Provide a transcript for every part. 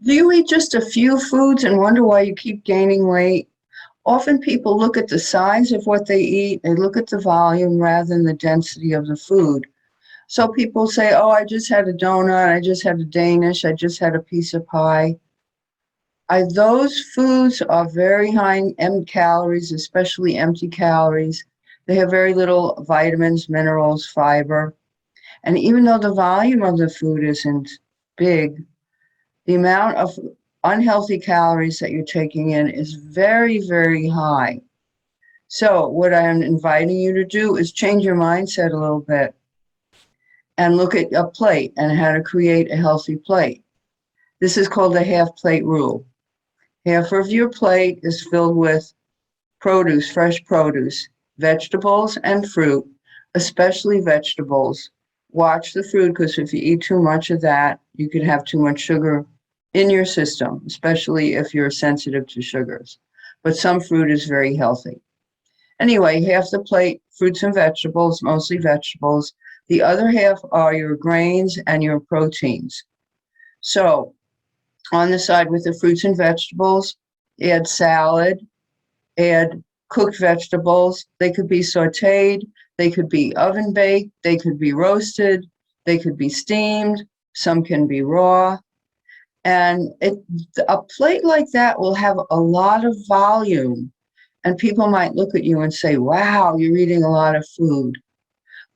Do you eat just a few foods and wonder why you keep gaining weight? Often people look at the size of what they eat, they look at the volume rather than the density of the food. So people say, oh, I just had a donut, I just had a Danish, I just had a piece of pie. Those foods are very high in calories, especially empty calories. They have very little vitamins, minerals, fiber. And even though the volume of the food isn't big, the amount of unhealthy calories that you're taking in is very, very high. So, what I'm inviting you to do is change your mindset a little bit and look at a plate and how to create a healthy plate. This is called the half plate rule. Half of your plate is filled with produce, fresh produce, vegetables, and fruit, especially vegetables. Watch the fruit because if you eat too much of that, you could have too much sugar in your system, especially if you're sensitive to sugars. But some fruit is very healthy. Anyway, half the plate, fruits and vegetables, mostly vegetables. The other half are your grains and your proteins. So on the side with the fruits and vegetables, add salad, add cooked vegetables. They could be sauteed, they could be oven baked, they could be roasted, they could be steamed, some can be raw. And a plate like that will have a lot of volume. And people might look at you and say, wow, you're eating a lot of food.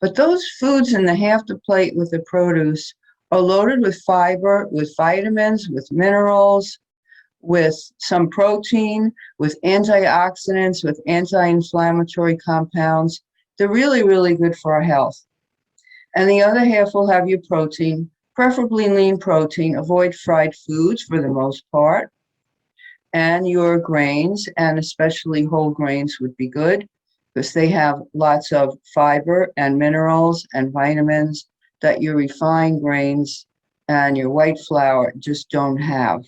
But those foods in the half the plate with the produce are loaded with fiber, with vitamins, with minerals, with some protein, with antioxidants, with anti-inflammatory compounds. They're really, really good for our health. And the other half will have your protein, preferably lean protein. Avoid fried foods for the most part. And your grains, and especially whole grains would be good because they have lots of fiber and minerals and vitamins that your refined grains and your white flour just don't have.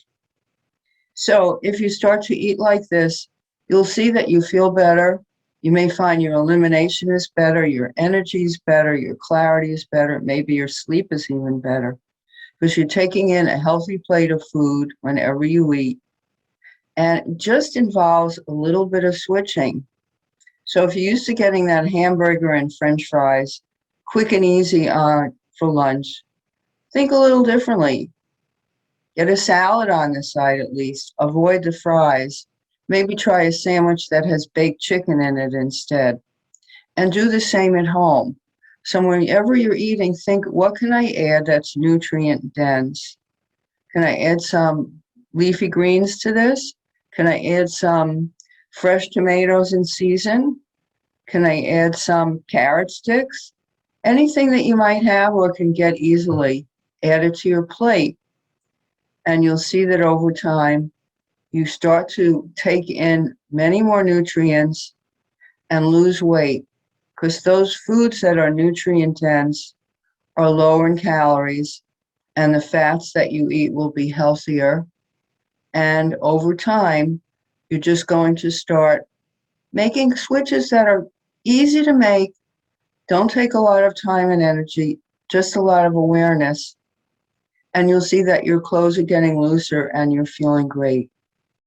So if you start to eat like this, you'll see that you feel better. You may find your elimination is better, your energy is better, your clarity is better, maybe your sleep is even better because you're taking in a healthy plate of food whenever you eat. And it just involves a little bit of switching. So if you're used to getting that hamburger and French fries, quick and easy for lunch, think a little differently. Get a salad on the side at least. Avoid the fries. Maybe try a sandwich that has baked chicken in it instead. And do the same at home. So whenever you're eating, think, what can I add that's nutrient dense? Can I add some leafy greens to this? Can I add some fresh tomatoes in season? Can I add some carrot sticks? Anything that you might have or can get easily, add it to your plate. And you'll see that over time, you start to take in many more nutrients and lose weight because those foods that are nutrient dense are lower in calories and the fats that you eat will be healthier. And over time, you're just going to start making switches that are easy to make, don't take a lot of time and energy, just a lot of awareness. And you'll see that your clothes are getting looser and you're feeling great.